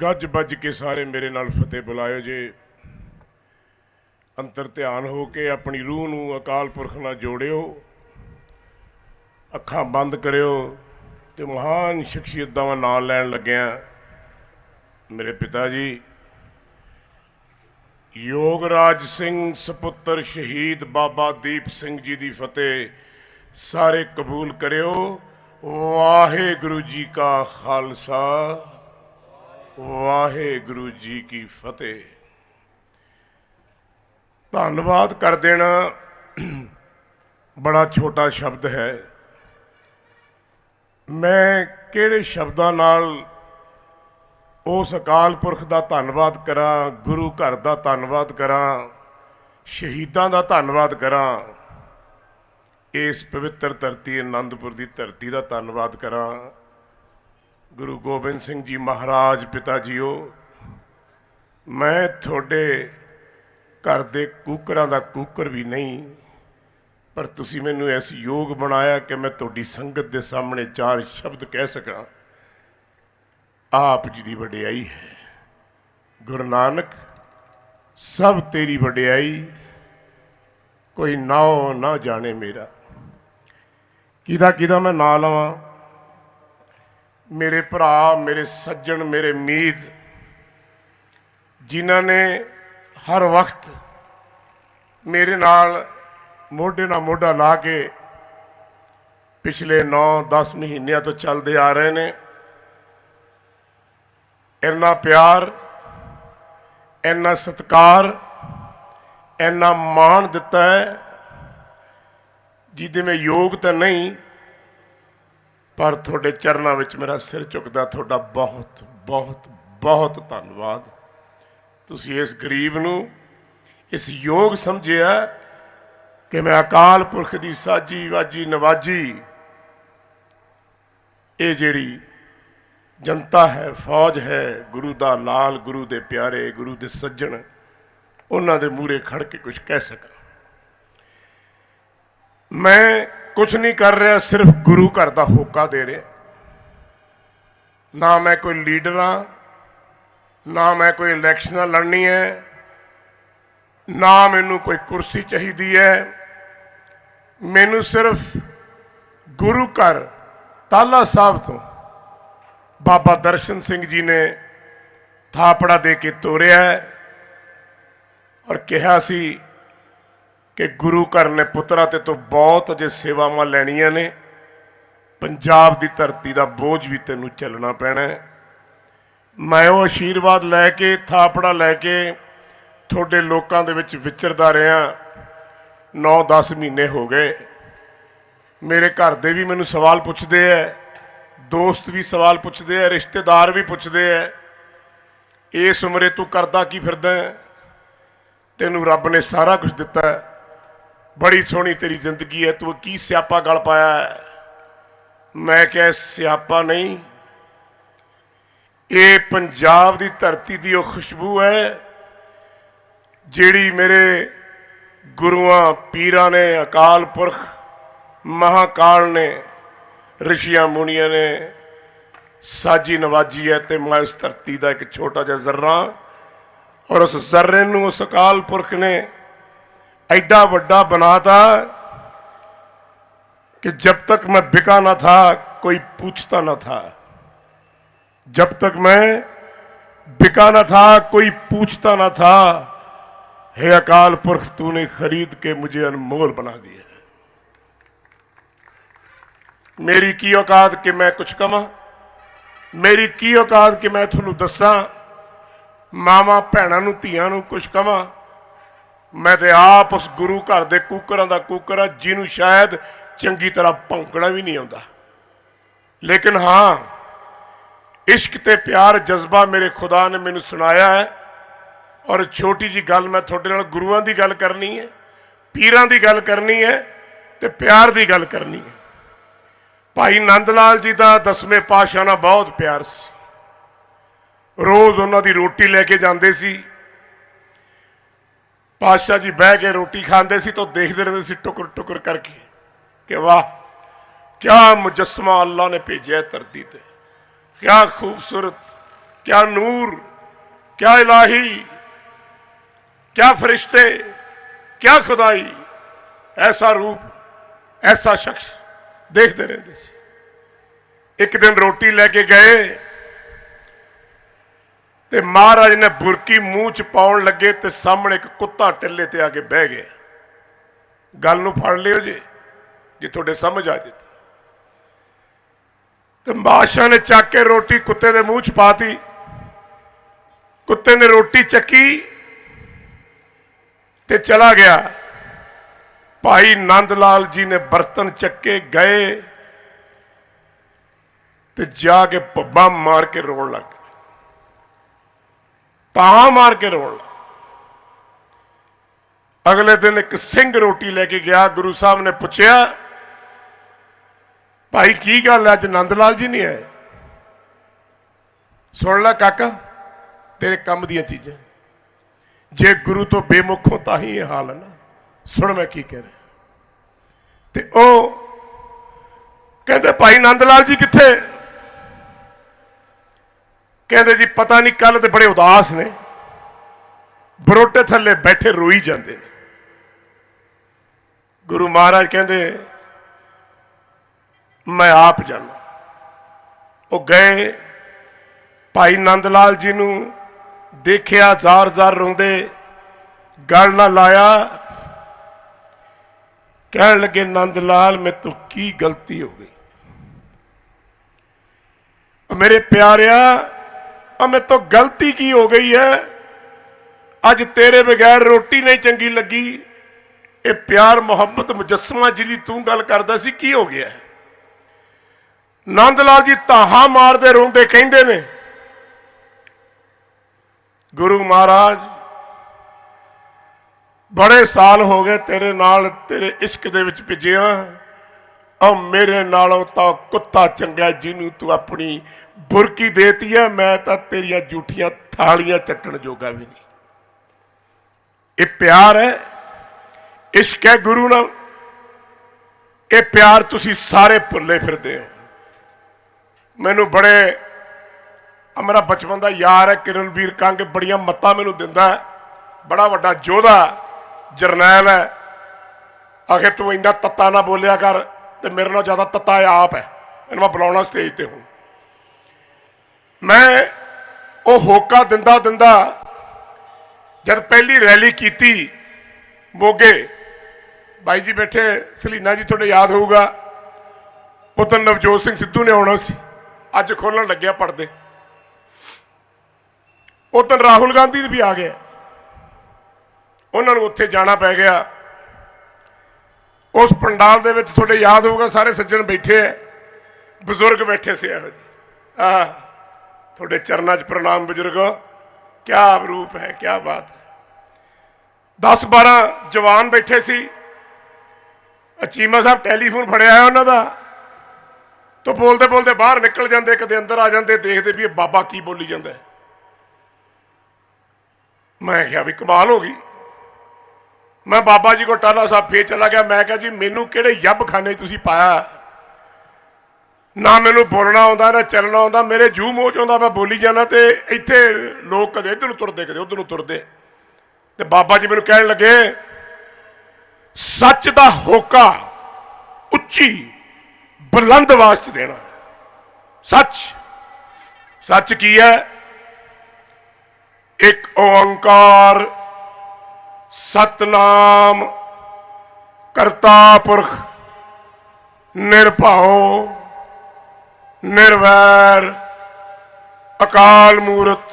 ਗੱਜ ਵੱਜ ਕੇ ਸਾਰੇ ਮੇਰੇ ਨਾਲ ਫਤਿਹ ਬੁਲਾਇਓ ਜੇ। ਅੰਤਰ ਧਿਆਨ ਹੋ ਕੇ ਆਪਣੀ ਰੂਹ ਨੂੰ ਅਕਾਲ ਪੁਰਖ ਨਾਲ ਜੋੜਿਓ। ਅੱਖਾਂ ਬੰਦ ਕਰਿਓ ਤੇ ਮਹਾਨ ਸ਼ਖਸੀਅਤ ਦਾ ਮੈਂ ਨਾਂ ਲੈਣ ਲੱਗਿਆ। ਮੇਰੇ ਪਿਤਾ ਜੀ ਯੋਗਰਾਜ ਸਿੰਘ ਸਪੁੱਤਰ ਸ਼ਹੀਦ ਬਾਬਾ ਦੀਪ ਸਿੰਘ ਜੀ ਦੀ ਫਤਿਹ ਸਾਰੇ ਕਬੂਲ ਕਰਿਓ। ਵਾਹਿਗੁਰੂ ਜੀ ਕਾ ਖਾਲਸਾ ਵਾਹਿਗੁਰੂ ਜੀ ਕੀ ਫਤਿਹ। ਧੰਨਵਾਦ ਕਰ ਦੇਣਾ ਬੜਾ ਛੋਟਾ ਸ਼ਬਦ ਹੈ। ਮੈਂ ਕਿਹੜੇ ਸ਼ਬਦਾਂ ਨਾਲ ਉਸ ਅਕਾਲ ਪੁਰਖ ਦਾ ਧੰਨਵਾਦ ਕਰਾਂ, ਗੁਰੂ ਘਰ ਦਾ ਧੰਨਵਾਦ ਕਰਾਂ, ਸ਼ਹੀਦਾਂ ਦਾ ਧੰਨਵਾਦ ਕਰਾਂ, ਇਸ ਪਵਿੱਤਰ ਧਰਤੀ ਆਨੰਦਪੁਰ ਦੀ ਧਰਤੀ ਦਾ ਧੰਨਵਾਦ ਕਰਾਂ। ਗੁਰੂ ਗੋਬਿੰਦ ਸਿੰਘ ਜੀ ਮਹਾਰਾਜ ਪਿਤਾ ਜੀਓ, ਮੈਂ ਤੁਹਾਡੇ ਘਰ ਦੇ ਕੂਕਰਾਂ ਦਾ ਕੂਕਰ ਵੀ ਨਹੀਂ, ਪਰ ਤੁਸੀਂ ਮੈਨੂੰ ਇਸ ਯੋਗ ਬਣਾਇਆ ਕਿ ਮੈਂ ਤੁਹਾਡੀ ਸੰਗਤ ਦੇ ਸਾਹਮਣੇ ਚਾਰ ਸ਼ਬਦ ਕਹਿ ਸਕਾਂ। ਆਪ ਜੀ ਦੀ ਵਡਿਆਈ ਹੈ ਗੁਰੂ ਨਾਨਕ, ਸਭ ਤੇਰੀ ਵਡਿਆਈ, ਕੋਈ ਨਾਉ ਨਾ ਜਾਣੇ ਮੇਰਾ। ਕਿਹਦਾ ਕਿਹਦਾ ਮੈਂ ਨਾਂ ਲਵਾਂ? ਮੇਰੇ ਭਰਾ, ਮੇਰੇ ਸੱਜਣ, ਮੇਰੇ ਮੀਤ, ਜਿਨ੍ਹਾਂ ਨੇ ਹਰ ਵਕਤ ਮੇਰੇ ਨਾਲ ਮੋਢੇ ਨਾਲ ਮੋਢਾ ਲਾ ਕੇ ਪਿਛਲੇ 9-10 ਮਹੀਨਿਆਂ ਤੋਂ ਚੱਲਦੇ ਆ ਰਹੇ ਨੇ। ਇੰਨਾ ਪਿਆਰ, ਇੰਨਾ ਸਤਿਕਾਰ, ਇੰਨਾ ਮਾਣ ਦਿੱਤਾ ਹੈ ਜਿਹਦੇ ਮੈਂ ਯੋਗ ਤਾਂ ਨਹੀਂ, ਪਰ ਤੁਹਾਡੇ ਚਰਨਾਂ ਵਿੱਚ ਮੇਰਾ ਸਿਰ ਝੁਕਦਾ। ਤੁਹਾਡਾ ਬਹੁਤ ਬਹੁਤ ਬਹੁਤ ਧੰਨਵਾਦ। ਤੁਸੀਂ ਇਸ ਗਰੀਬ ਨੂੰ ਇਸ ਯੋਗ ਸਮਝਿਆ ਕਿ ਮੈਂ ਅਕਾਲ ਪੁਰਖ ਦੀ ਸਾਜੀ ਵਾਜੀ ਨਵਾਜੀ, ਇਹ ਜਿਹੜੀ ਜਨਤਾ ਹੈ, ਫੌਜ ਹੈ, ਗੁਰੂ ਦਾ ਲਾਲ, ਗੁਰੂ ਦੇ ਪਿਆਰੇ, ਗੁਰੂ ਦੇ ਸੱਜਣ, ਉਹਨਾਂ ਦੇ ਮੂਹਰੇ ਖੜ ਕੇ ਕੁਝ ਕਹਿ ਸਕਾਂ। ਮੈਂ ਕੁਝ ਨਹੀਂ ਕਰ ਰਿਹਾ, ਸਿਰਫ ਗੁਰੂ ਘਰ ਦਾ ਹੋਕਾ ਦੇ ਰਿਹਾ। ਨਾ ਮੈਂ ਕੋਈ ਲੀਡਰ ਹਾਂ, ਨਾ ਮੈਂ ਕੋਈ ਇਲੈਕਸ਼ਨਾਂ ਲੜਨੀ ਹੈ, ਨਾ ਮੈਨੂੰ ਕੋਈ ਕੁਰਸੀ ਚਾਹੀਦੀ ਹੈ। ਮੈਨੂੰ ਸਿਰਫ ਗੁਰੂ ਘਰ ਟਾਹਲਾ ਸਾਹਿਬ ਤੋਂ ਬਾਬਾ ਦਰਸ਼ਨ ਸਿੰਘ ਜੀ ਨੇ ਥਾਪੜਾ ਦੇ ਕੇ ਤੋਰਿਆ ਔਰ ਕਿਹਾ ਸੀ ਕਿ ਗੁਰੂ ਘਰ ਨੇ ਪੁੱਤਰਾ ਤੇ ਤੋਂ ਬਹੁਤ ਅਜੇ ਸੇਵਾਵਾਂ ਲੈਣੀਆਂ ਨੇ, ਪੰਜਾਬ ਦੀ ਧਰਤੀ ਦਾ ਬੋਝ ਵੀ ਤੈਨੂੰ ਚੱਲਣਾ ਪੈਣਾ। ਮੈਂ ਉਹ ਆਸ਼ੀਰਵਾਦ ਲੈ ਕੇ, ਥਾਪੜਾ ਲੈ ਕੇ ਤੁਹਾਡੇ ਲੋਕਾਂ ਦੇ ਵਿੱਚ ਵਿਚਰਦਾ ਰਿਹਾ। 9-10 ਮਹੀਨੇ ਹੋ ਗਏ। ਮੇਰੇ ਘਰ ਦੇ ਵੀ ਮੈਨੂੰ ਸਵਾਲ ਪੁੱਛਦੇ ਹੈ, ਦੋਸਤ ਵੀ ਸਵਾਲ ਪੁੱਛਦੇ ਹੈ, ਰਿਸ਼ਤੇਦਾਰ ਵੀ ਪੁੱਛਦੇ ਹੈ, ਇਸ ਉਮਰੇ ਤੂੰ ਕਰਦਾ ਕੀ ਫਿਰਦਾ ਹੈ? ਤੈਨੂੰ ਰੱਬ ਨੇ ਸਾਰਾ ਕੁਝ ਦਿੱਤਾ ਹੈ, ਬੜੀ ਸੋਹਣੀ ਤੇਰੀ ਜ਼ਿੰਦਗੀ ਹੈ, ਤੂੰ ਕੀ ਸਿਆਪਾ ਗਲ ਪਾਇਆ ਹੈ? ਮੈਂ ਕਿਹਾ ਸਿਆਪਾ ਨਹੀਂ, ਇਹ ਪੰਜਾਬ ਦੀ ਧਰਤੀ ਦੀ ਉਹ ਖੁਸ਼ਬੂ ਹੈ ਜਿਹੜੀ ਮੇਰੇ ਗੁਰੂਆਂ ਪੀਰਾਂ ਨੇ, ਅਕਾਲ ਪੁਰਖ ਮਹਾਕਾਲ ਨੇ, ਰਿਸ਼ੀਆਂ ਮੁਨੀਆਂ ਨੇ ਸਾਜੀ ਨਵਾਜੀ ਹੈ। ਤੇ ਮੈਂ ਇਸ ਧਰਤੀ ਦਾ ਇੱਕ ਛੋਟਾ ਜਿਹਾ ਜ਼ਰਰਾ, ਔਰ ਉਸ ਜ਼ਰਰੇ ਨੂੰ ਉਸ ਅਕਾਲ ਪੁਰਖ ਨੇ ਐਡਾ ਵੱਡਾ बनाता कि जब तक मैं बिका ना था कोई पूछता ना था, जब तक मैं बिका ना था कोई पूछता ना था। हे अकाल पुरख, तूने खरीद के मुझे अनमोल बना दिया। मेरी की औकात कि मैं कुछ कमा, मेरी की औकात कि मैं थोनू दसा, मावां भैणां नूं धीआं नूं कुछ कमा। मैं तो आप उस गुरु घर के कूकरां दा कूकर आ जिन्हों शायद चंगी तरह भौंकना भी नहीं आता। लेकिन हाँ, इश्क ते प्यार जज्बा मेरे खुदा ने मैनू सुनाया है। और छोटी जी गल मैं थोड़े नाल गुरुआं दी गल करनी है, पीरां दी गल करनी है, ते प्यार दी गल करनी है। भाई नंद लाल जी का 10वें पातशाह नाल बहुत प्यार सी। रोज़ उन्हां दी रोटी लैके जांदे सी। पातशाह जी बह के रोटी खाते सी तो देखते रहते सी टुकर टुकर करके कि वाह क्या मुजस्मा अल्लाह ने भेजा धरती ते, क्या खूबसूरत क्या नूर, क्या इलाही, क्या फरिश्ते, क्या खुदाई, ऐसा रूप, ऐसा शख्स देखते रहते सी। एक दिन रोटी लेके गए ते महाराज ने बुरकी मूँह च पाउण लगे ते सामने एक कुत्ता टिल्ले ते आके बह गया। गल नूं फड़ लियो जे तुहाडे समझ आ जाए। तो बादशाह ने चक के रोटी कुत्ते के मूँह च पाती। कुत्ते ने रोटी चकी ते चला गया। भाई नंद लाल जी ने बर्तन चक्के गए ते जाके पब्बा मार के रोन लग गए, तां मार के रोन लग। अगले दिन एक सिंह रोटी लेके गया। गुरु साहब ने पूछा, भाई की गल अज नंद लाल जी नहीं आए? सुन ला काका, तेरे कम दियां चीज़ां, जे गुरु तो बेमुख हो तां ही ये हाल है ना। सुन मैं की कह रहा। ते ओ कहते भाई नंद लाल जी किथे? कहते जी पता नहीं, कल तो बड़े उदास ने, बरोटे थले बैठे रोई जाते हैं। गुरु महाराज कहते मैं आप जाना। वो गए, भाई नंद लाल जी नूं देखिया, जार जार रोंदे, गल ना लाया। कहने लगे नंद लाल मेरे तो की गलती हो गई? मेरे प्यारिया, मेरे तो गलती की हो गई है? अज तेरे बगैर रोटी नहीं चंगी लगी। ये प्यार मुहब्बत मुजस्समा जी तू गल करदा सी, की हो गया है? नंद लाल जी ताहा मारदे रोंदे कहंदे ने, गुरु महाराज बड़े साल हो गए तेरे नाल, तेरे इश्क दे विच भिजिया, और मेरे नालों तो कुत्ता चंगा जिन्हों तू अपनी बुरकी देती है। मैं तो तेरिया जूठियां थालियां चट्टण जोगा भी नहीं। ये प्यार है, इश्क है गुरु नाल। ये प्यार तुसी सारे भुले फिरदे हो। मैनू बड़े, मेरा बचपन का यार है किरणवीर कंग, बड़िया मत्तां मैनू दिंदा है। बड़ा वड्डा योधा जरनैल है। आखिर तू इन्ना तत्ता ना बोलिया कर, तो मेरे नाल ज़्यादा तत्ता आप है। इन्हूं मैं बुलाउणा स्टेज ते हूँ। मैं वो होका दिंदा दिंदा जब पहली रैली की मोगे, भाई जी बैठे, सलीना जी थोड़े याद होगा, उधर नवजोत सिंह सिद्धू ने आना सी, अज खोलन लग्या पड़दे। उधर राहुल गांधी भी आ गया, उन्होंने उत्थे जाना पै गया। उस पंडाल दे विच थोड़े याद होगा, सारे सज्जन बैठे है, बजुर्ग बैठे से। थोड़े चरणों च प्रणाम बुजुर्गो, क्या रूप है, क्या बात है। 10-12 जवान बैठे सी। चीमा साहब टैलीफोन फड़िया है उन्हों का, तो बोलते बोलते बाहर निकल जाते, कदे अंदर आ जाते, देखते भी बाबा की बोली जाता है। मैं क्या भी कमाल हो गई। मैं बाबा जी को टाला साहब फिर चला गया। मैं क्या जी मैनू किहड़े यब खाने तुसीं पाया, ना मैनू बोलना आता ना चलना आता, मेरे जूह मोह च आउंदा, मैं बोली जाना। तो इत्थे लोग कदे इधर तुरदे कदे उधर तुरदे। तो बाबा जी मैनू कहण लगे, सच दा होका उच्ची बुलंद आवाज च देना। सच, सच की है? एक ओंकार सतनाम करता पुरख निर्भव निर्वैर अकाल मूरत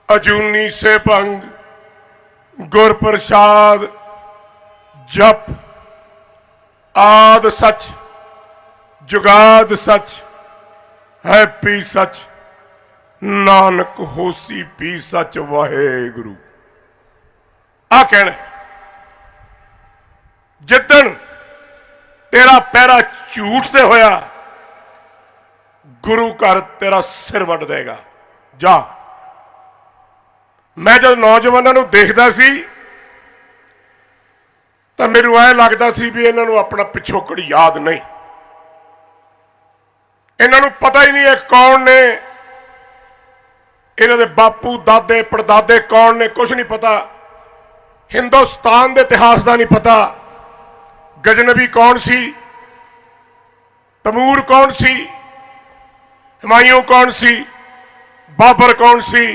अजूनी से भंग गुर प्रसाद जप आद सच जुगाद सच है पी सच नानक होसी पी सच वाहे गुरु। आ कहना जिदन तेरा पैरा झूठ से होया, गुरु घर तेरा सिर वड देगा। जा। मैं जब नौजवानों को देखता सी तो मेनू ऐ लगता सी भी इन्हों अपना पिछोकड़ याद नहीं, इन्हों पता ही नहीं है कौन ने इन्हां दे बापू दादे परदादे कौन ने कुछ नहीं पता, हिंदुस्तान के इतिहास का नहीं पता। गजनबी कौन सी, तैमूर कौन सी, हुमायूं कौन सी, बाबर कौन सी,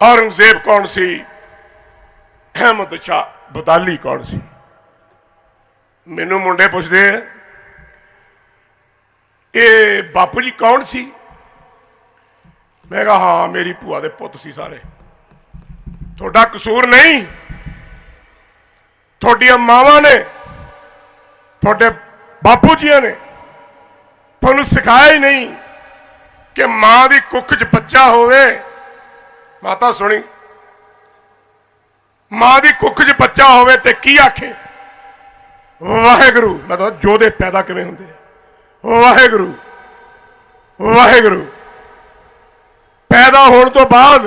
औरंगजेब कौन सी, अहमद शाह बदाली कौन सी। मैनू मुंडे पुछदे ये बापू जी कौन सी? मैं कहा हाँ मेरी भूआ दे पुत सी सारे। थोड़ा कसूर नहीं, थोड़िया मावां ने, थोड़े बापू जी ने तुहानू सिखाया ही नहीं कि मां की कुख च बच्चा होवे। माता सुनी, मां की कुख च बच्चा होवे ते की आखे वाहेगुरु। मतलब जोधे पैदा किवें हुंदे, वाहेगुरु वाहेगुरु। पैदा होने तो बाद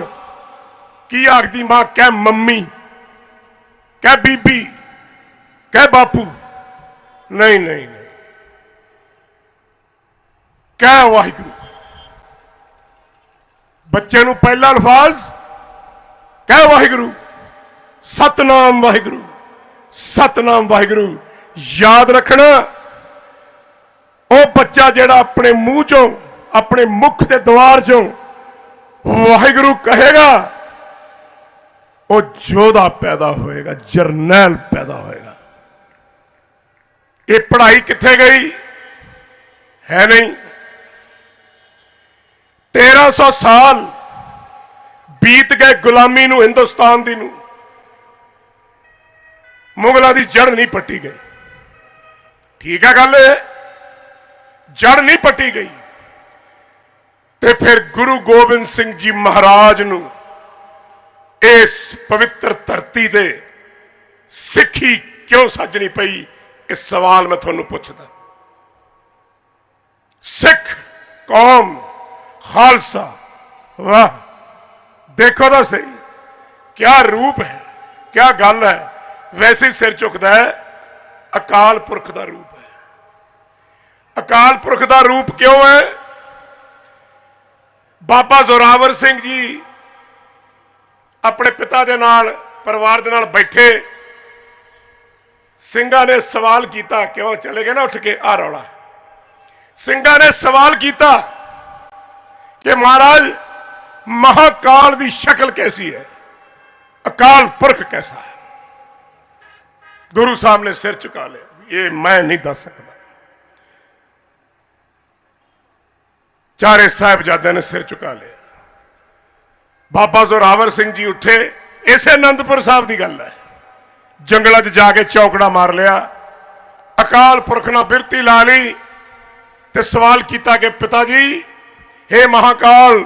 की आखदी मां, कह मम्मी, कह बीबी, कह बापू। नहीं नहीं नहीं, कह वाहिगुरु। बच्चे नू पहला अल्फाज कह वाहिगुरु, सतनाम वाहिगुरु, सतनाम वाहिगुरु। याद रखना, वह बच्चा जेड़ा अपने मुंह चों, अपने मुख के द्वार चों वाहिगुरु कहेगा, वो जोधा पैदा होएगा, जरनैल पैदा होएगा। ये पढ़ाई किथे गई है? नहीं। 1300 साल बीत गए गुलामी नू, हिंदुस्तान दी नू। मुगलों की जड़ नहीं पट्टी गई। ठीक है गल, जड़ नहीं पट्टी गई। ते फिर गुरु गोबिंद सिंह जी महाराज नू इस पवित्र धरती दे सिक्खी क्यों सजनी पई? इस सवाल मैं थोनू पुछदा। सिख कौम, खालसा, वाह देखो तो सही क्या रूप है, क्या गल है। वैसे ही सिर झुकदा है, अकाल पुरख का रूप है। अकाल पुरख का रूप क्यों है? बाबा जोरावर सिंह जी अपने पिता के नाल, परिवार के नाल बैठे, ਸਿੰਘਾਂ ने सवाल किया, क्यों चले गए ना उठ के आ रौला। ਸਿੰਘਾਂ ने सवाल किया कि महाराज महाकाल की शक्ल कैसी है, अकाल पुरख कैसा है? गुरु साहब ने सिर झुका लिया, ये मैं नहीं दस सकता। चारे साहिबजादे ने सिर झुका लिया। बाबा जोरावर सिंह जी उठे, इसे आनंदपुर साहब की गल है। जंगलों च जाके चौकड़ा मार लिया, अकाल पुरख ने बिरती ला ली ते सवाल किया कि पिताजी, हे महाकाल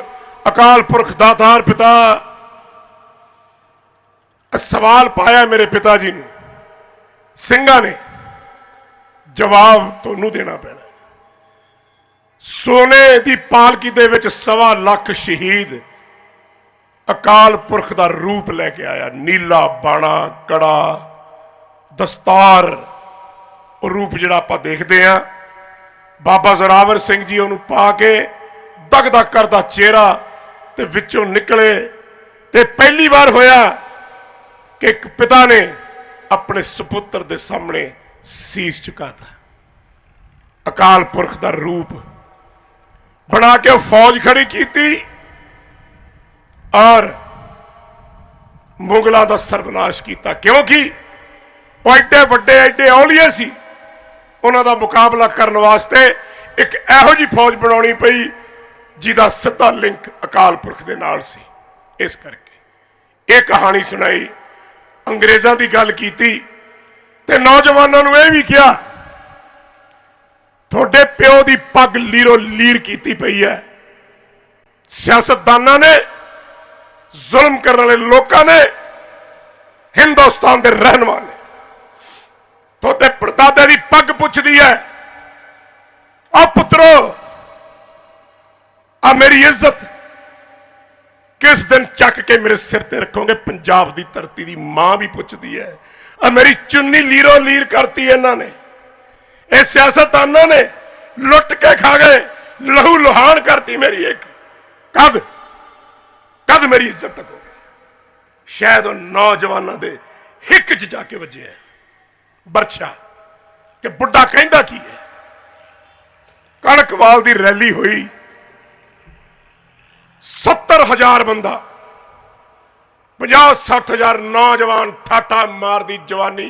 अकाल पुरख दातार पिता, सवाल पाया मेरे पिताजी ने। ਸਿੰਘਾਂ ने जवाब तोनू देना पैना। सोने की पालकी दे विच 1.25 लाख शहीद अकाल पुरख का रूप लैके आया। नीला बाणा, कड़ा, दस्तार, रूप जिहड़ा आपां देखदे हां। बाबा जोरावर सिंह जी उहनूं पा के दग दग करदा चेहरा ते विचों निकले, ते पहली बार होया कि एक पिता ने अपने सुपुत्र के सामने शीश झुकाता। अकाल पुरख का रूप बना के फौज खड़ी की और मुगलों का सर्वनाश किया, क्योंकि वो एडे वड्डे एडे औलिए सी। उन्हों मुकाबला करने वास्ते एक इहो जी फौज बनानी पई जिहदा सीधा लिंक अकाल पुरख दे नाल सी। इस करके ये कहानी सुनाई, अंग्रेज़ों की गल की ते नौजवानों नूं यह भी कहा, थोड़े प्यो की पग लीरो लीर की पई है। सियासतदानों ने, जुल्म करने वाले लोगों ने, हिंदुस्तान के रहने वाले थोड़े परदादे की पग पुछदी है, आ पुत्रो आ मेरी इज्जत किस दिन चक के मेरे सिर ते रखोगे? पंजाब की धरती की मां भी पुछदी है, आ मेरी चुन्नी लीरो लीर करती है। इन्होंने, ये सियासतदानों ने लुट के खा गए, लहू लुहान करती मेरी एक कद तद मेरी इज्जत टकोगे। शायद वो नौजवानों के हिक च जाके वजे है बरछा कि बुढ़ा कहंदा की है। कणकवाल की रैली हुई, 70,000 बंदा, 50-60,000 नौजवान ठाठा मार दी जवानी,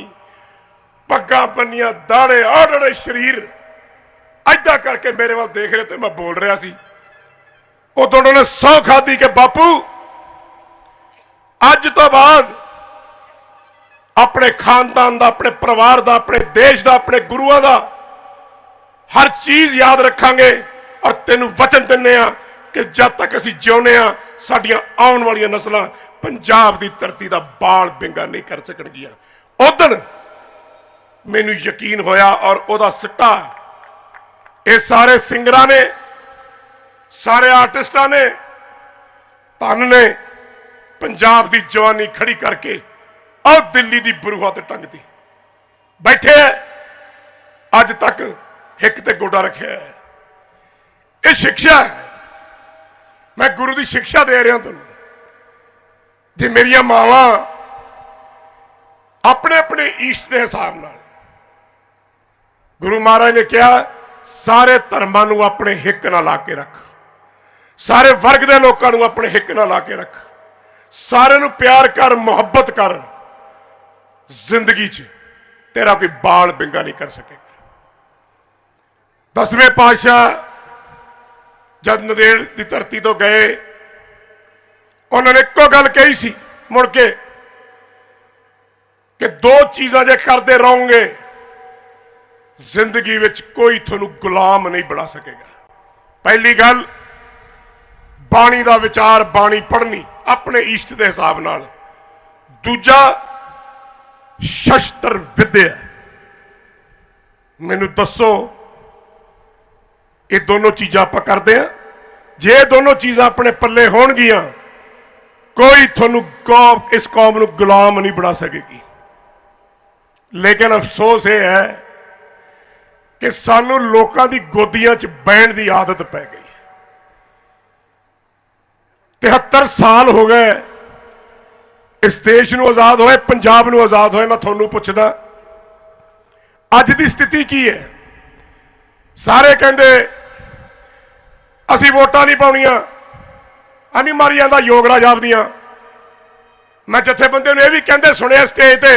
पग्गा बनिया, दाड़े आड़े शरीर ऐदा करके मेरे वाल देख रहे थे। मैं बोल रहा सी, उदों उन्होंने सौ खाधी कि बापू अज तो बाद अपने खानदान का, अपने परिवार का, अपने देश का, अपने गुरुओं का हर चीज याद रखांगे और तेनू वचन दिन्ने आ कि जब तक असीं जिउंदे आ साडियां आउण वालियां नस्लां पंजाब की धरती का बाल बिंगा नहीं कर सकणगियां। उदण मैनू यकीन होया और उहदा सिट्टा ये सारे सिंगरां ने, सारे आर्टिस्टां ने, धन ने पंजाब की जवानी खड़ी करके और दिल्ली की बरूहा ते टंगती बैठे अज तक हिक ते गोडा रखिया है। ये शिक्षा है, मैं गुरु की शिक्षा दे रहा तुम। जे मेरिया मावां अपने अपने ईष्ट के हिसाब नाल, गुरु महाराज ने कहा सारे धर्मां नूं अपने हिक नाल ला के रख, सारे वर्ग के लोगों नूं अपने हिक नाल ला के रख, सारे नूं प्यार कर, मुहब्बत कर, जिंदगी च तेरा कोई बाल बिंगा नहीं कर सकेगा। 10वें पातशाह जब नंदेड़ की धरती तो गए, उन्होंने एको गल कही सी मुड़ के कि दो चीज़ां जे करते रहोगे जिंदगी विच कोई तुहानूं गुलाम नहीं बना सकेगा। पहली गल बाणी का विचार, बाणी पढ़नी अपने इष्ट के हिसाब नाल। दूजा शस्त्र विद्या। मैनू दसो ये दोनों चीज़ां आप करते हैं? जे दोनों चीज़ां अपने पल्ले होणगियां कोई तुहानूं इस कौम नूं गुलाम नहीं बना सकेगी। लेकिन अफसोस ये है कि सानू लोगों की गोदियां च बैण की आदत पै गई। 73 साल हो गए इस देश नूं आज़ाद होए, पंजाब नूं आज़ाद होए। मैं तुहानूं पुछदा अज की स्थिति की है? सारे कहंदे असीं वोटां नहीं पाउणियां, एवं मारी जांदा योगराज आपदियां। मैं जथेबंदे नूं यह भी कहंदे सुनिया स्टेज ते,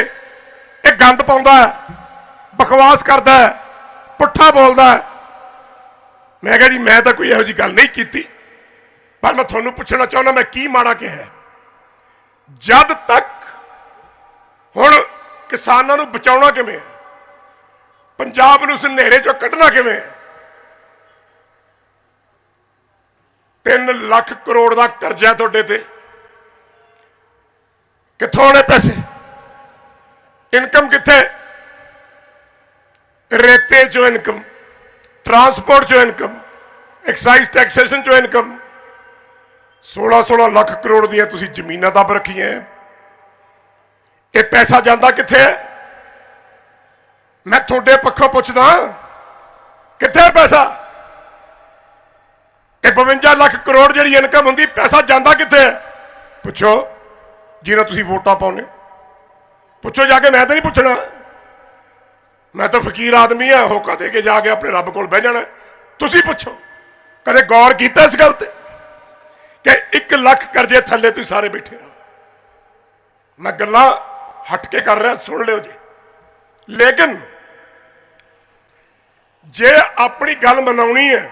ये गंद पाउंदा है, बकवास करदा है, पुट्ठा बोलदा है। मैं कहा जी मैं तो कोई इहो जी गल नहीं की, पर मैं तुहानूं पुछना चाहुंदा मैं की माड़ा कहा? जद तक हुण किसानां नूं बचाउणा किवें, पंजाब नूं हनेरे चों कढना किवें? 3 लाख करोड़ का करजा तुहाडे ते, कित्थों आने पैसे? इनकम कित्थे? रेते चो इनकम, ट्रांसपोर्ट चो इनकम, एक्साइज टैक्सेशन चो इनकम। 16-16 लाख करोड़ दियां तुसीं जमीनां दब रखियां। ये पैसा जांदा कित्थे है? मैं थोड़े पक्षों पुछदा कित्थे पैसा? ये 52 लाख करोड़ जिहड़ी इनकम हुंदी, पैसा जांदा कित्थे है? पुछो जिन्हां तुसीं वोटां पाउने, पुछो जाके। मैं तो नहीं पुछना, मैं तो फकीर आदमी है, होका दे के जाके अपने रब कोल बह जाना। तुसीं पुछो कदे गौर कीता इस गल ते कि 1 लाख करजे थल्ले तुसीं सारे बैठे हो? मैं गल्लां हट के कर रहा, सुन लियो जी। लेकिन जे अपनी गल मनाउणी है,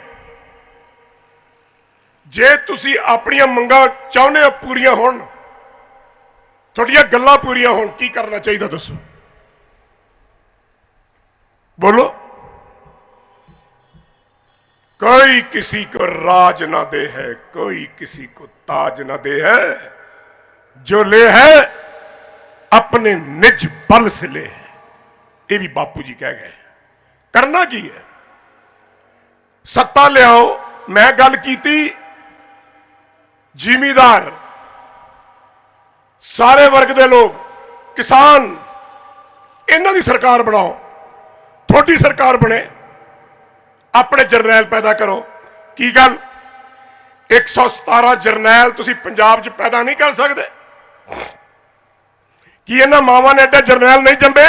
जे तुसीं अपनियां मंगां चाहुंदे हो पूरियां होण, तुहाडीआं गल्लां पूरियां होण, की करना चाहिए दसो? बोलो। कोई किसी को राज ना दे है, कोई किसी को ताज ना दे है, जो ले है अपने निज बल से ले है। ये भी बापू जी कह गए। करना की है? सत्ता लियाओ। मैं गल कीती जिमीदार, सारे वर्ग के लोग, किसान, इन्हां दी सरकार बनाओ, थोड़ी सरकार बने, अपने जरनैल पैदा करो। की गल 117 ਜਰਨੈਲ ਤੁਸੀਂ ਪੰਜਾਬ 'ਚ ਪੈਦਾ ਨਹੀਂ ਕਰ ਸਕਦੇ? ਕੀ ਇਹਨਾਂ ਮਾਵਾਂ ਨੇ ਐਡੇ ਜਰਨੈਲ ਨਹੀਂ ਜੰਮੇ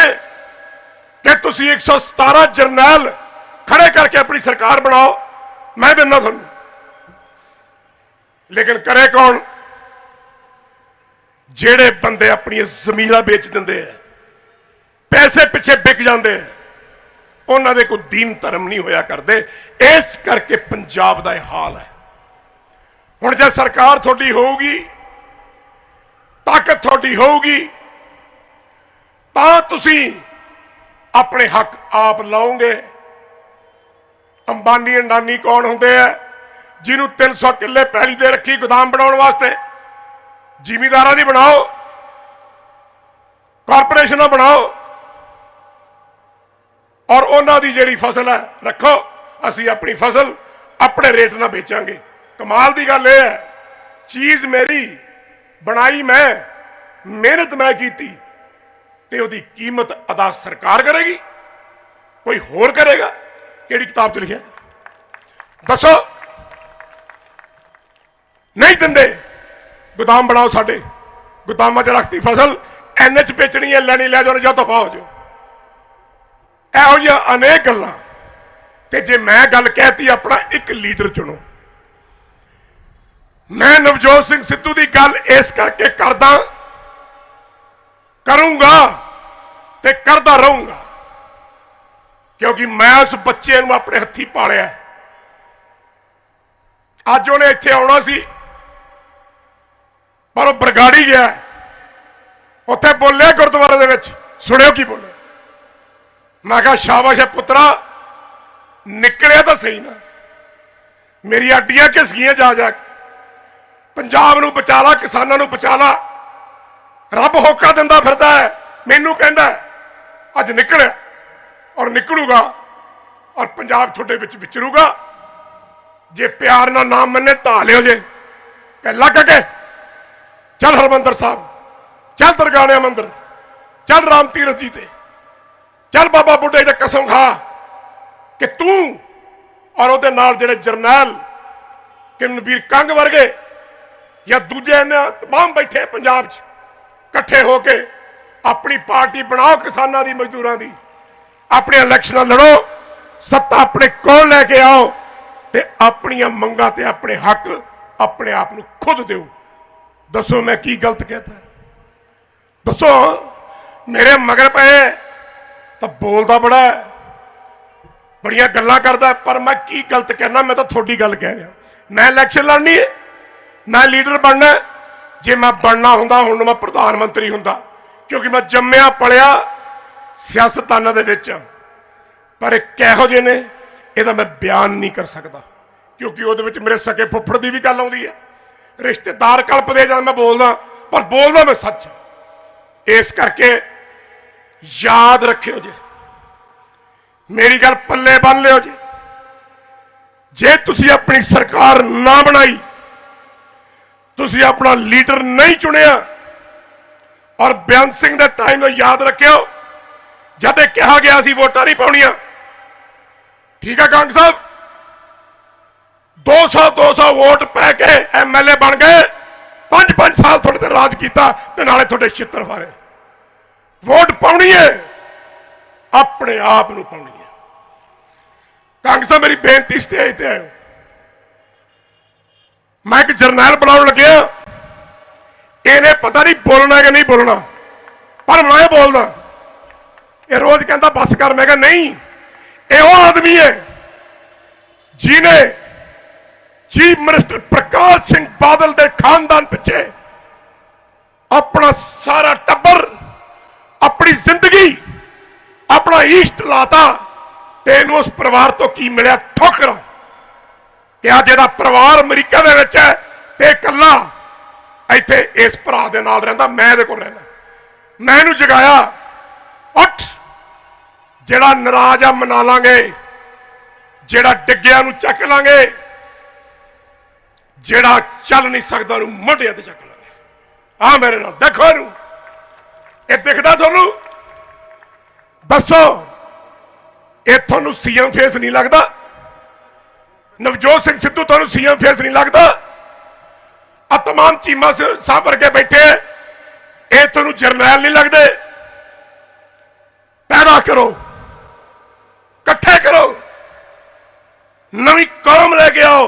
ਕਿ ਤੁਸੀਂ 117 ਜਰਨੈਲ ਖੜੇ ਕਰਕੇ ਆਪਣੀ ਸਰਕਾਰ ਬਣਾਓ? ਮੈਂ ਦਿੰਦਾ ਤੁਹਾਨੂੰ। ਲੇਕਿਨ ਕਰੇ ਕੌਣ? ਜਿਹੜੇ ਬੰਦੇ ਆਪਣੀ ਜ਼ਮੀਰਾਂ ਵੇਚ ਦਿੰਦੇ ਆ, ਪੈਸੇ ਪਿੱਛੇ ਵਿਕ ਜਾਂਦੇ ਆ, ਉਹਨਾਂ ਦੇ ਕੋਈ ਦੀਨ ਧਰਮ ਨਹੀਂ ਹੋਇਆ ਕਰਦੇ। ਇਸ ਕਰਕੇ ਪੰਜਾਬ ਦਾ ਇਹ ਹਾਲ ਹੈ। ਹੁਣ ਜੇ ਸਰਕਾਰ ਤੁਹਾਡੀ ਹੋਊਗੀ, ਤਾਕਤ ਤੁਹਾਡੀ ਹੋਊਗੀ, ਤਾਂ ਤੁਸੀਂ ਆਪਣੇ ਹੱਕ ਆਪ ਲਾਓਗੇ। ਅੰਬਾਨੀ ਅੰਡਾਨੀ ਕੌਣ ਹੁੰਦੇ ਆ? ਜਿਹਨੂੰ 300 ਕਿੱਲੇ ਪੈਲੀ ਦੇ ਰੱਖੀ ਗੋਦਾਮ ਬਣਾਉਣ ਵਾਸਤੇ। ਜ਼ਿਮੀਂਦਾਰਾਂ ਦੀ ਬਣਾਓ, ਕਾਰਪੋਰੇਸ਼ਨਾਂ ਬਣਾਓ, ਔਰ ਉਹਨਾਂ ਦੀ ਜਿਹੜੀ ਫਸਲ ਹੈ ਰੱਖੋ। ਅਸੀਂ ਆਪਣੀ ਫਸਲ ਆਪਣੇ ਰੇਟ ਨਾਲ ਵੇਚਾਂਗੇ। ਕਮਾਲ ਦੀ ਗੱਲ ਇਹ ਹੈ, ਚੀਜ਼ ਮੇਰੀ ਬਣਾਈ ਮੈਂ, ਮਿਹਨਤ ਮੈਂ ਕੀਤੀ, ਤੇ ਉਹਦੀ ਕੀਮਤ ਅਦਾ ਸਰਕਾਰ ਕਰੇਗੀ? ਕੋਈ ਹੋਰ ਕਰੇਗਾ? ਕਿਹੜੀ ਕਿਤਾਬ 'ਚ ਲਿਖਿਆ? ਦੱਸੋ। ਨਹੀਂ ਦਿੰਦੇ। ਗੋਦਾਮ ਬਣਾਓ, ਸਾਡੇ ਗੋਦਾਮਾਂ 'ਚ ਰੱਖਤੀ ਫਸਲ, ਐਨਏ 'ਚ ਵੇਚਣੀ ਹੈ, ਲੈਣੀ ਲੈ ਜਾਓ, ਜਾਂ ਧੋਖਾ ਹੋ ਜਾਓ। ਇਹੋ ਜਿਹੀਆਂ ਅਨੇਕ ਗੱਲਾਂ। ਤੇ ਜੇ ਮੈਂ ਗੱਲ ਕਹਿਤੀ, ਆਪਣਾ ਇੱਕ ਲੀਡਰ ਚੁਣੋ। ਮੈਂ ਨਵਜੋਤ ਸਿੰਘ ਸਿੱਧੂ ਦੀ ਗੱਲ ਇਸ ਕਰਕੇ ਕਰਦਾ, ਕਰੂੰਗਾ ਤੇ ਕਰਦਾ ਰਹੂੰਗਾ, ਕਿਉਂਕਿ ਮੈਂ ਉਸ ਬੱਚੇ ਨੂੰ ਆਪਣੇ ਹੱਥੀਂ ਪਾਲਿਆ। ਅੱਜ ਉਹਨੇ ਇੱਥੇ ਆਉਣਾ ਸੀ, ਪਰ ਉਹ ਬਰਗਾੜੀ ਗਿਆ। ਉੱਥੇ ਬੋਲਿਆ ਗੁਰਦੁਆਰੇ ਦੇ ਵਿੱਚ, ਸੁਣਿਓ ਕੀ ਬੋਲੇ। ਮੈਂ ਕਿਹਾ ਸ਼ਾਬਾਸ਼ ਹੈ ਪੁੱਤਰਾ, ਨਿਕਲਿਆ ਤਾਂ ਸਹੀ ਨਾ। ਮੇਰੀ ਅੱਡੀਆਂ ਘਿਸ ਗਈਆਂ ਜਾ ਜਾ ਕੇ। ਪੰਜਾਬ ਨੂੰ ਬਚਾ ਲਾ, ਕਿਸਾਨਾਂ ਨੂੰ ਬਚਾ ਲਾ। ਰੱਬ ਹੋਕਾ ਦਿੰਦਾ ਫਿਰਦਾ ਹੈ, ਮੈਨੂੰ ਕਹਿੰਦਾ ਅੱਜ ਨਿਕਲਿਆ ਔਰ ਨਿਕਲੂਗਾ, ਔਰ ਪੰਜਾਬ ਤੁਹਾਡੇ ਵਿੱਚ ਵਿਚਰੂਗਾ। ਜੇ ਪਿਆਰ ਨਾਲ ਨਾਮ ਮੰਨੇ ਢਾ ਲਿਓ। ਜੇ ਕਹਿ ਲੱਗ ਕੇ ਚੱਲ ਹਰਮੰਦਰ ਸਾਹਿਬ, ਚੱਲ ਦਰਗਾਹ ਮੰਦਰ, ਚੱਲ ਰਾਮ ਤੀਰਥ ਜੀ ਤੇ, ਚੱਲ ਬਾਬਾ ਬੁੱਢੇ ਦੀ ਕਸਮ ਖਾ ਕਿ ਤੂੰ ਔਰ ਉਹਦੇ ਨਾਲ ਜਿਹੜੇ ਜਰਨੈਲ ਕਿਰਨਵੀਰ ਕੰਗ ਵਰਗੇ ਜਾਂ ਦੂਜੇ ਤਮਾਮ ਬੈਠੇ ਪੰਜਾਬ 'ਚ, ਇਕੱਠੇ ਹੋ ਕੇ ਆਪਣੀ ਪਾਰਟੀ ਬਣਾਓ ਕਿਸਾਨਾਂ ਦੀ, ਮਜ਼ਦੂਰਾਂ ਦੀ। ਆਪਣੇ ਇਲੈਕਸ਼ਨਾਂ ਲੜੋ, ਸੱਤਾ ਆਪਣੇ ਕੋਲ ਲੈ ਕੇ ਆਓ, ਤੇ ਆਪਣੀਆਂ ਮੰਗਾਂ ਤੇ ਆਪਣੇ ਹੱਕ ਆਪਣੇ ਆਪ ਨੂੰ ਖੁਦ ਦਿਓ। ਦੱਸੋ ਮੈਂ ਕੀ ਗਲਤ ਕਹਿਤਾ? ਦੱਸੋ। ਮੇਰੇ ਮਗਰ ਪਏ ਤਾਂ ਬੋਲਦਾ ਬੜਾ ਹੈ, ਬੜੀਆਂ ਗੱਲਾਂ ਕਰਦਾ, ਪਰ ਮੈਂ ਕੀ ਗਲਤ ਕਹਿਣਾ? ਮੈਂ ਤਾਂ ਤੁਹਾਡੀ ਗੱਲ ਕਹਿ ਰਿਹਾ। ਮੈਂ ਇਲੈਕਸ਼ਨ ਲੜਨੀ ਹੈ, ਮੈਂ ਲੀਡਰ ਬਣਨਾ। ਜੇ ਮੈਂ ਬਣਨਾ ਹੁੰਦਾ ਹੁਣ ਮੈਂ ਪ੍ਰਧਾਨ ਮੰਤਰੀ ਹੁੰਦਾ, ਕਿਉਂਕਿ ਮੈਂ ਜੰਮਿਆ ਪਲਿਆ ਸਿਆਸਤਦਾਨਾਂ ਦੇ ਵਿੱਚ। ਪਰ ਇਹ ਕਿਹੋ ਜਿਹੇ ਨੇ, ਇਹਦਾ ਮੈਂ ਬਿਆਨ ਨਹੀਂ ਕਰ ਸਕਦਾ, ਕਿਉਂਕਿ ਉਹਦੇ ਵਿੱਚ ਮੇਰੇ ਸਕੇ ਫੁੱਫੜ ਦੀ ਵੀ ਗੱਲ ਆਉਂਦੀ ਹੈ। ਰਿਸ਼ਤੇਦਾਰ ਕਲਪਦੇ ਜਦ ਮੈਂ ਬੋਲਦਾ, ਪਰ ਬੋਲਦਾ ਮੈਂ ਸੱਚ। ਇਸ ਕਰਕੇ ਯਾਦ ਰੱਖਿਓ ਜੀ, ਮੇਰੀ ਗੱਲ ਪੱਲੇ ਬੰਨ ਲਿਓ ਜੀ। ਜੇ ਤੁਸੀਂ ਆਪਣੀ ਸਰਕਾਰ ਨਾ ਬਣਾਈ, ਤੁਸੀਂ ਆਪਣਾ ਲੀਡਰ ਨਹੀਂ ਚੁਣਿਆ, ਔਰ ਬੇਅੰਤ ਸਿੰਘ ਦੇ ਟਾਈਮ ਨੂੰ ਯਾਦ ਰੱਖਿਓ, ਜਦ ਇਹ ਕਿਹਾ ਗਿਆ ਸੀ ਵੋਟਾਂ ਨਹੀਂ ਪਾਉਣੀਆਂ। ਠੀਕ ਹੈ ਕੰਗ ਸਾਹਿਬ, 200 ਵੋਟ ਪੈ ਕੇ ਐਮਐਲਏ ਬਣ ਗਏ। 5 ਸਾਲ ਤੁਹਾਡੇ ਤੇ ਰਾਜ ਕੀਤਾ ਤੇ ਨਾਲੇ ਤੁਹਾਡੇ ਛਿੱਤਰ ਮਾਰੇ। ਵੋਟ ਪਾਉਣੀ ਹੈ, ਆਪਣੇ ਆਪ ਨੂੰ ਪਾਉਣੀ ਹੈ। ਕੰਗ ਸਾਹਿਬ ਮੇਰੀ ਬੇਨਤੀ ਸਟੇਜ ਤੇ ਆਇਓ। ਮੈਂ ਇੱਕ ਜਰਨੈਲ ਬਣਾਉਣ ਲੱਗਿਆ, ਇਹਨੇ ਪਤਾ ਨਹੀਂ ਬੋਲਣਾ ਕਿ ਨਹੀਂ ਬੋਲਣਾ, ਪਰ ਮੈਂ ਬੋਲਦਾ। ਇਹ ਰੋਜ਼ ਕਹਿੰਦਾ ਬਸ ਕਰ, ਮੈਂ ਕਿਹਾ ਨਹੀਂ। ਇਹ ਉਹ ਆਦਮੀ ਹੈ ਜਿਹਨੇ ਚੀਫ ਮਿਨਿਸਟਰ ਪ੍ਰਕਾਸ਼ ਸਿੰਘ ਬਾਦਲ ਦੇ ਖਾਨਦਾਨ ਪਿੱਛੇ ਆਪਣਾ ਸਾਰਾ ਟੱਬਰ, ਆਪਣੀ ਜ਼ਿੰਦਗੀ, ਆਪਣਾ ਈਸ਼ਟ ਲਾਤਾ, ਤੇ ਇਹਨੂੰ ਉਸ ਪਰਿਵਾਰ ਤੋਂ ਕੀ ਮਿਲਿਆ? ਠੋਕਰਾਂ। ਕਿ ਅੱਜ ਇਹਦਾ ਪਰਿਵਾਰ ਅਮਰੀਕਾ ਦੇ ਵਿੱਚ ਹੈ ਤੇ ਇਕੱਲਾ ਇੱਥੇ ਇਸ ਭਰਾ ਦੇ ਨਾਲ ਰਹਿੰਦਾ, ਮੈਂ ਇਹਦੇ ਕੋਲ ਰਹਿਣਾ। ਮੈਂ ਇਹਨੂੰ ਜਗਾਇਆ, ਉੱਠ, ਜਿਹੜਾ ਨਾਰਾਜ਼ ਆ ਮਨਾ ਲਾਂਗੇ, ਜਿਹੜਾ ਡਿੱਗਿਆ ਨੂੰ ਚੱਕ ਲਾਂਗੇ, ਜਿਹੜਾ ਚੱਲ ਨਹੀਂ ਸਕਦਾ ਉਹਨੂੰ ਮੋਢਿਆਂ ਤੇ ਚੱਕ ਲਾਂਗੇ। ਆ ਮੇਰੇ ਨਾਲ ਦੇਖੋ, ਇਹਨੂੰ ਇਹ ਦਿਖਦਾ ਤੁਹਾਨੂੰ? ਦੱਸੋ, ਇਹ ਤੁਹਾਨੂੰ ਸੀਐਮ ਫੇਸ ਨਹੀਂ ਲੱਗਦਾ? ਨਵਜੋਤ ਸਿੰਘ ਸਿੱਧੂ ਤੁਹਾਨੂੰ ਸੀਐਮ ਫੇਸ ਨਹੀਂ ਲੱਗਦਾ? आ तमाम चीमा साहब वर्गे बैठे ये तुहानू जरनैल नहीं लगते? पैदा करो, इकट्ठे करो, नवी कौम लेके आओ,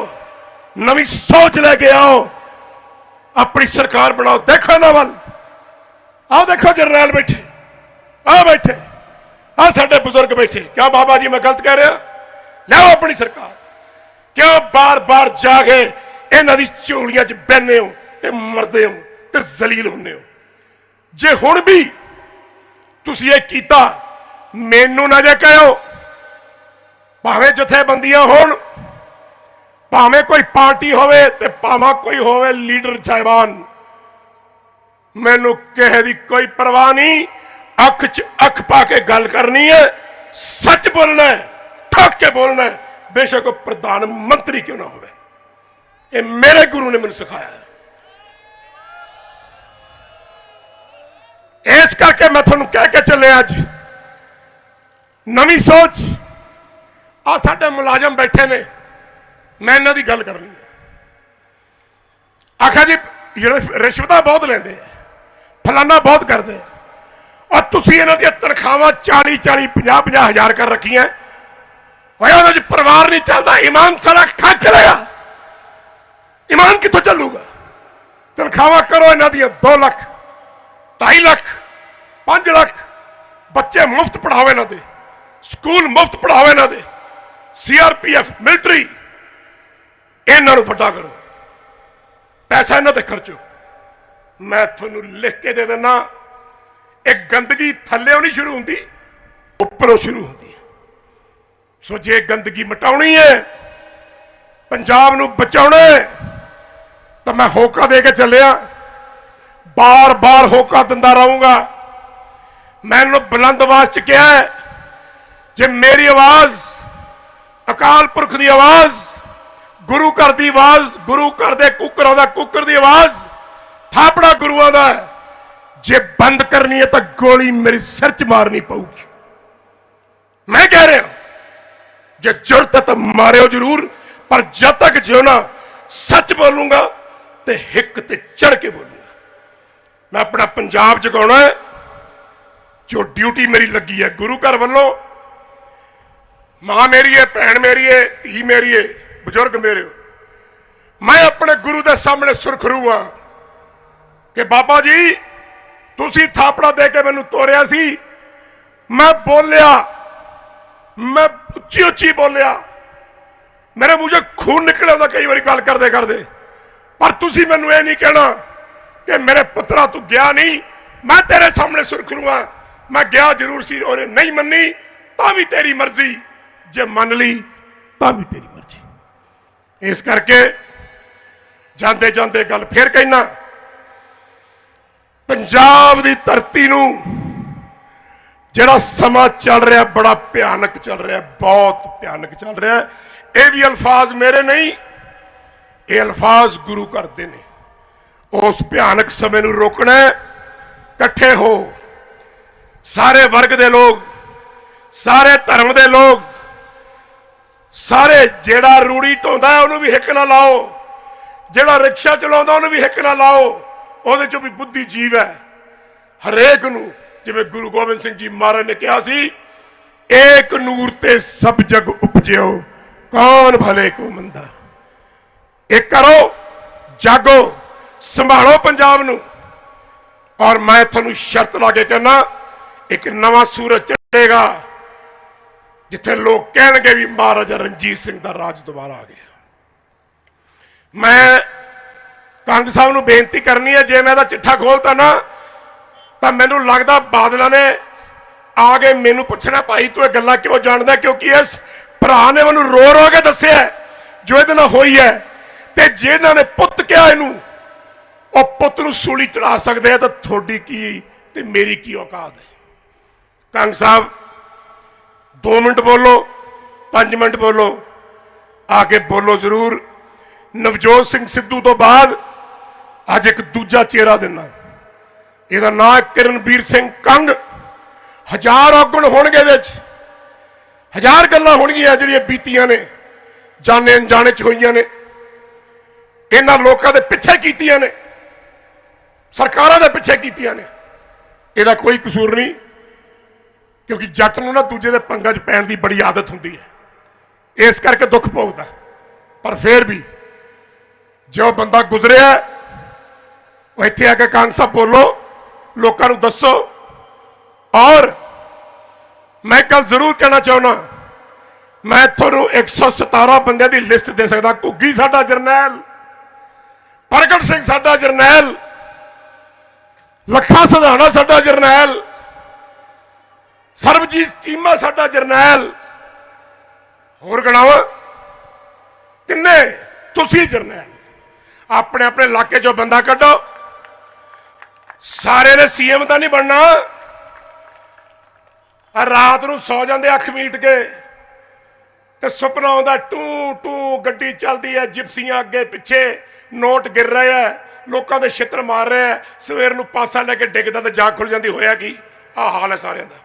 नवी सोच लेके आओ, अपनी सरकार बनाओ। देखो ना वल, आओ देखो जरनैल बैठे, आ बैठे, आ साडे बुजुर्ग बैठे। क्या बाबा जी मैं गलत कह रहा? लियाओ अपनी सरकार। क्यों बार बार जाके इन्हां दी झोलियां च बहने हो ते मरदे हो ते जलील होंदे हो? जे हुण भी तुसीं ये कीता, मैनू ना जे कहो, भावें जथेबंदियां होण, भावें कोई पार्टी होवे ते भावें कोई होवे लीडर साहिबान, मैनू किसे दी कोई परवाह नहीं। अख च अख पा के गल करनी है, सच बोलना है, ठोक के बोलना है, बेशक वो प्रधानमंत्री क्यों ना होवे। ये मेरे गुरु ने मैनू सिखाया है। इस करके मैं तुहानू कह के चले अज नवी सोच। आ साडे मुलाजम बैठे ने, मैं इन्हां दी गल करनी है। आखा जी रिश्वत बहुत लेंदे, फलाना बहुत करते, और तुसीं इन्हां दी तनख्वाहां 40-40, 50-50 हज़ार कर रखियां। उहदे च परिवार नहीं चलता, ईमान सारा खा चलेगा। ईमान कित्थों चलूगा? तनख्वाहां करो इन्हां दी 2 लाख, 2.5 लाख, 5 लाख, बच्चे मुफ्त पढ़ाओ इन्हां दे, स्कूल मुफ्त पढ़ाओ इन्हां दे, CRPF मिलिटरी इन्हां नूं वड्डा करो, पैसा इन्हां ते खर्चो। मैं तुहानूं लिख के दे देना, एक गंदगी थल्ले नहीं शुरू होंदी, उपरों शुरू होंदी है। सो जे गंदगी मिटाउणी है, पंजाब नूं बचाउणा है, तो मैं होका दे के चलिया, बार बार होका दिंदा रहूंगा। मैनूं बुलंद आवाज च कहा है, जे मेरी आवाज अकाल पुरख की आवाज, गुरु घर की आवाज, गुरु घर के कुकरां दा कुकर की आवाज, थापड़ा गुरुआं दा है, जे बंद करनी है तो गोली मेरे सिर च मारनी पऊगी। मैं कह रहा जे जरूरत है तो मारियो जरूर, पर जब तक जियोना सच बोलूंगा तो हिक ते चढ़ के बोलूंगा। मैं अपना पंजाब जगाउणा है, जो ड्यूटी मेरी लगी है गुरु घर वालों। मां मेरी है, भैन मेरी है, धी मेरी है, बुजुर्ग मेरे हो। मैं अपने गुरु के सामने सुरखरू हाँ कि बाबा जी तुसी थापड़ा दे के मैनू तोड़िया सी, मैं बोलिया, मैं उच्ची उच्ची बोलिया, मेरे मुझे खून निकले होता कई बार गल करते करते, पर तुसी मैनू ये नहीं कहना कि मेरे पुत्रा तू गया नहीं। मैं तेरे सामने सुरखरू हाँ, मैं गया जरूर सी और नहीं मनी, ता भी तेरी मर्जी, जे मन ली ता भी तेरी मर्जी। इस करके जाते जाते गल फिर कहना, पंजाब की धरती नूं जिहड़ा समा चल रहा बड़ा भयानक चल रहा, बहुत भयानक चल रहा। ये भी अल्फाज मेरे नहीं, ये अल्फाज गुरु घर दे ने। उस भयानक समय नूं रोकना है, इकट्ठे हो सारे वर्ग के लोग, सारे धर्म के लोग, सारे जेड़ा रूड़ी ढोंदा है उन्होंने भी हिक ना लाओ, जेड़ा रिक्शा चलाउंदा उन्होंने भी हिक ना लाओ, ਉਹਦੇ चो भी बुद्धिजीव है। हरेक नूं जिवें गुरु गोबिंद सिंह जी महाराज ने कहा सी, एक नूर ते सब जग उपजियो, कौन भले को मंदा। एक करो, जागो, संभालो पंजाब नूं। और मैं तुहानूं शर्त ला के कहना, एक नवा सूरज चढ़ेगा जिथे लोग कहणगे भी महाराजा रणजीत सिंह का राज दोबारा आ गया। मैं कंग साहब नूं बेनती करनी है, जे मैं इहदा चिट्ठा खोलता ना तो मैनू लगता बादलों ने आ गए मैनू पूछना, भाई तू ये गल्लां क्यों जानदा, क्योंकि इस भरा ने मैनू रो रो के दस्सिया जो ये नाल होई है। ते जिन्हां ने पुत कहा इनू, वो पुत नूं सूली चढ़ा सकते हैं, तो थोड़ी की ते मेरी की औकात है। कंग साहब 2 मिनट बोलो, 5 मिनट बोलो, आके बोलो जरूर। नवजोत सिंह सिद्धू तो बाद अज एक दूजा चेहरा देना, ਇਹਦਾ नाम किरणबीर सिंह कंग। 1000 औगण होणगे, ਇਹਦੇ ਚ 1000 ਗੱਲਾਂ ਹੋਣਗੀਆਂ ਜਿਹੜੀਆਂ ਬੀਤੀਆਂ ਨੇ, ਜਾਣੇ ਅਣਜਾਣੇ ਚ ਹੋਈਆਂ ਨੇ। ਇਹਨਾਂ ਲੋਕਾਂ ਦੇ ਪਿੱਛੇ ਕੀਤੀਆਂ ਨੇ, ਸਰਕਾਰਾਂ ਦੇ ਪਿੱਛੇ ਕੀਤੀਆਂ ਨੇ। ਇਹਦਾ ਕੋਈ ਕਸੂਰ ਨਹੀਂ, ਕਿਉਂਕਿ ਜੱਟ ਨੂੰ ਨਾ ਦੂਜੇ ਦੇ ਪੰਗਾਂ 'ਚ ਪੈਣ ਦੀ ਬੜੀ ਆਦਤ ਹੁੰਦੀ ਹੈ, ਇਸ ਕਰਕੇ ਦੁੱਖ ਭੋਗਦਾ। ਪਰ ਫਿਰ ਵੀ ਜੋ ਬੰਦਾ ਗੁਜ਼ਰਿਆ ਉਹ ਇੱਥੇ ਆ ਕੇ ਕਾਂਗ ਸਾਹਿਬ ਬੋਲੋ, ਲੋਕਾਂ ਨੂੰ ਦੱਸੋ। ਔਰ ਮੈਂ ਕੱਲ ਜ਼ਰੂਰ ਕਹਿਣਾ ਚਾਹੁੰਦਾ, ਮੈਂ ਤੁਹਾਨੂੰ 117 ਬੰਦਿਆਂ ਦੀ ਲਿਸਟ ਦੇ ਸਕਦਾ। ਘੁੱਗੀ ਸਾਡਾ ਜਰਨੈਲ, ਪ੍ਰਗਟ ਸਿੰਘ ਸਾਡਾ ਜਰਨੈਲ, ਲੱਖਾ ਸਧਾਣਾ ਸਾਡਾ ਜਰਨੈਲ, ਸਰਬਜੀਤ ਚੀਮਾ ਸਾਡਾ ਜਰਨੈਲ, ਹੋਰ ਗਣਾਵਾ ਕਿੰਨੇ? ਤੁਸੀਂ ਜਰਨੈਲ। ਆਪਣੇ ਆਪਣੇ ਇਲਾਕੇ ਚੋਂ ਬੰਦਾ ਕੱਢੋ। ਸਾਰੇ ਨੇ ਸੀਐਮ ਤਾਂ ਨਹੀਂ ਬਣਨਾ। ਰਾਤ ਨੂੰ ਸੌ ਜਾਂਦੇ ਅੱਖ ਮੀਟ ਕੇ, ਤੇ ਸੁਪਨਾ ਆਉਂਦਾ ਟੂ ਟੂ, ਗੱਡੀ ਚੱਲਦੀ ਹੈ, ਜਿਪਸੀਆਂ ਅੱਗੇ ਪਿੱਛੇ, ਨੋਟ ਗਿਰ ਰਹੇ ਆ, ਲੋਕਾਂ ਦੇ ਛਿੱਤਰ ਮਾਰ ਰਹੇ ਆ। ਸਵੇਰ ਨੂੰ ਪਾਸਾ ਲੈ ਕੇ ਡਿੱਗਦਾ ਤੇ ਜਾਗ ਖੁੱਲ ਜਾਂਦੀ। ਹੋਇਆ ਕੀ? ਆਹ ਹਾਲ ਹੈ ਸਾਰਿਆਂ ਦਾ।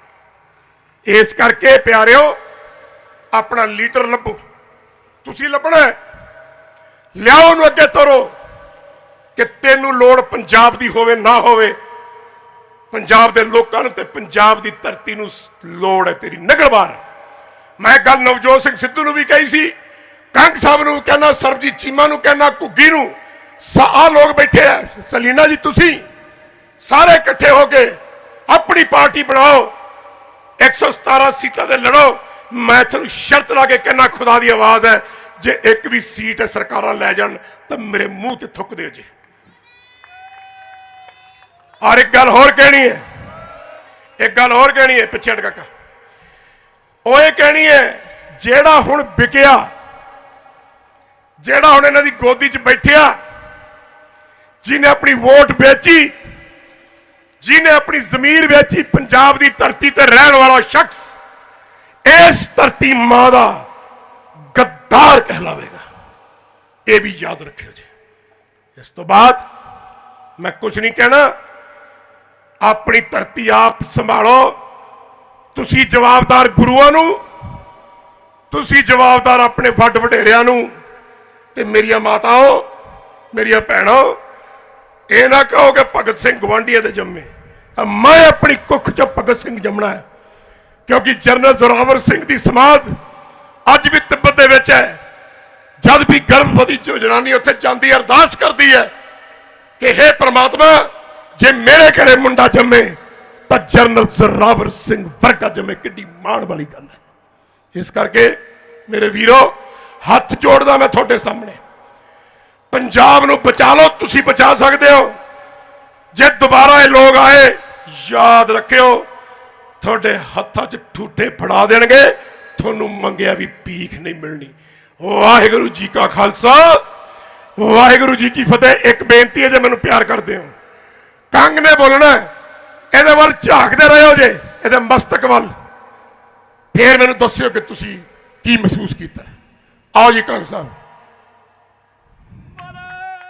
ਇਸ ਕਰਕੇ ਪਿਆਰਿਓ, ਆਪਣਾ ਲੀਡਰ ਲੱਭੋ। ਤੁਸੀਂ ਲੱਭਣਾ, ਲਿਆਓ ਉਹਨੂੰ ਅੱਗੇ ਤੋਰੋ। ਕਿ ਤੈਨੂੰ ਲੋੜ ਪੰਜਾਬ ਦੀ ਹੋਵੇ ਨਾ ਹੋਵੇ, ਪੰਜਾਬ ਦੇ ਲੋਕਾਂ ਨੂੰ ਤੇ ਪੰਜਾਬ ਦੀ ਧਰਤੀ ਨੂੰ ਲੋੜ ਹੈ ਤੇਰੀ ਨਗਲਵਾਰ। ਮੈਂ ਗੱਲ ਨਵਜੋਤ ਸਿੰਘ ਸਿੱਧੂ ਨੂੰ ਵੀ ਕਹੀ ਸੀ, ਕੰਗ ਸਾਹਿਬ ਨੂੰ ਕਹਿਣਾ, ਸਰਬਜੀਤ ਚੀਮਾ ਨੂੰ ਕਹਿਣਾ, ਘੁੱਗੀ ਨੂੰ। ਆਹ ਲੋਕ ਬੈਠੇ ਆ, ਸਲੀਨਾ ਜੀ, ਤੁਸੀਂ ਸਾਰੇ ਇਕੱਠੇ ਹੋ ਕੇ ਆਪਣੀ ਪਾਰਟੀ ਬਣਾਓ, 117 ਸੀਟਾਂ ਤੇ ਲੜੋ। ਮੈਂ ਤੁਹਾਨੂੰ ਸ਼ਰਤ ਲਾ ਕੇ ਕਹਿਣਾ, ਖੁਦਾ ਦੀ ਆਵਾਜ਼ ਹੈ, ਜੇ ਇੱਕ ਵੀ ਸੀਟ ਸਰਕਾਰਾਂ ਲੈ ਜਾਣ ਤਾਂ ਮੇਰੇ ਮੂੰਹ ਤੇ ਥੁੱਕ ਦਿਓ ਜੀ। ਔਰ ਇੱਕ ਗੱਲ ਹੋਰ ਕਹਿਣੀ ਹੈ, ਇੱਕ ਗੱਲ ਹੋਰ ਕਹਿਣੀ ਹੈ, ਪਿੱਛੇ ਹਟ ਕਾਕਾ। ਉਹ ਇਹ ਕਹਿਣੀ ਹੈ, ਜਿਹੜਾ ਹੁਣ ਵਿਕਿਆ, ਜਿਹੜਾ ਹੁਣ ਇਹਨਾਂ ਦੀ ਗੋਦੀ 'ਚ ਬੈਠਿਆ, ਜਿਹਨੇ ਆਪਣੀ ਵੋਟ ਵੇਚੀ, ਜਿਹਨੇ ਆਪਣੀ ਜ਼ਮੀਰ ਵੇਚੀ, ਪੰਜਾਬ ਦੀ ਧਰਤੀ ਤੇ ਰਹਿਣ ਵਾਲਾ ਸ਼ਖਸ ਇਸ ਧਰਤੀ ਮਾਂ ਦਾ ਗੱਦਾਰ ਕਹਿਲਾਵੇਗਾ। ਇਹ ਵੀ ਯਾਦ ਰੱਖਿਓ ਜੀ। ਇਸ ਤੋਂ ਬਾਅਦ ਮੈਂ ਕੁਝ ਨਹੀਂ ਕਹਿਣਾ। ਆਪਣੀ ਧਰਤੀ ਆਪ ਸੰਭਾਲੋ। ਤੁਸੀਂ ਜਵਾਬਦਾਰ ਗੁਰੂਆਂ ਨੂੰ, ਤੁਸੀਂ ਜਵਾਬਦਾਰ ਆਪਣੇ ਵੱਡ ਵਡੇਰਿਆਂ ਨੂੰ। ਤੇ ਮੇਰੀਆਂ ਮਾਤਾਓ, ਮੇਰੀਆਂ ਭੈਣੋ, ਇਹ ਨਾ ਕਹੋ ਕਿ ਭਗਤ ਸਿੰਘ ਗਵਾਂਢੀਆਂ ਦੇ ਜੰਮੇ। ਮੈਂ ਆਪਣੀ ਕੁੱਖ 'ਚ ਭਗਤ ਸਿੰਘ ਜੰਮਣਾ ਹੈ, ਕਿਉਂਕਿ ਜਨਰਲ ਜ਼ੋਰਾਵਰ ਸਿੰਘ ਦੀ ਸਮਾਧ ਅੱਜ ਵੀ ਤਿੱਬਤ ਦੇ ਵਿੱਚ ਹੈ। ਜਦ ਵੀ ਗਰਭਵਤੀ ਜਨਾਨੀ ਉੱਥੇ ਜਾਂਦੀ ਹੈ, ਅਰਦਾਸ ਕਰਦੀ ਹੈ ਕਿ ਹੇ ਪ੍ਰਮਾਤਮਾ, ਜੇ ਮੇਰੇ ਘਰੇ ਮੁੰਡਾ ਜੰਮੇ ਤਾਂ ਜਨਰਲ ਜ਼ੋਰਾਵਰ ਸਿੰਘ ਵਰਗਾ ਜੰਮੇ। ਕਿੱਡੀ ਮਾਣ ਵਾਲੀ ਗੱਲ ਹੈ। ਇਸ ਕਰਕੇ ਮੇਰੇ ਵੀਰੋ, ਹੱਥ ਜੋੜਦਾ ਮੈਂ ਤੁਹਾਡੇ ਸਾਹਮਣੇ, ਪੰਜਾਬ ਨੂੰ ਬਚਾ ਲਓ। ਤੁਸੀਂ ਬਚਾ ਸਕਦੇ ਹੋ। ਜੇ ਦੁਬਾਰਾ ਇਹ ਲੋਕ ਆਏ, ਯਾਦ ਰੱਖਿਓ, ਤੁਹਾਡੇ ਹੱਥਾਂ 'ਚ ਠੂਠੇ ਫੜਾ ਦੇਣਗੇ, ਤੁਹਾਨੂੰ ਮੰਗਿਆ ਵੀ ਭੀਖ ਨਹੀਂ ਮਿਲਣੀ। ਵਾਹਿਗੁਰੂ ਜੀ ਕਾ ਖਾਲਸਾ, ਵਾਹਿਗੁਰੂ ਜੀ ਕੀ ਫਤਿਹ। ਇੱਕ ਬੇਨਤੀ ਹੈ, ਜੇ ਮੈਨੂੰ ਪਿਆਰ ਕਰਦੇ ਹੋ, ਕੰਗ ਨੇ ਬੋਲਣਾ, ਇਹਦੇ ਵੱਲ ਝਾਕਦੇ ਰਹੋ ਜੇ, ਇਹਦੇ ਮਸਤਕ ਵੱਲ। ਫੇਰ ਮੈਨੂੰ ਦੱਸਿਓ ਕਿ ਤੁਸੀਂ ਕੀ ਮਹਿਸੂਸ ਕੀਤਾ। आओ जी कंग साहब।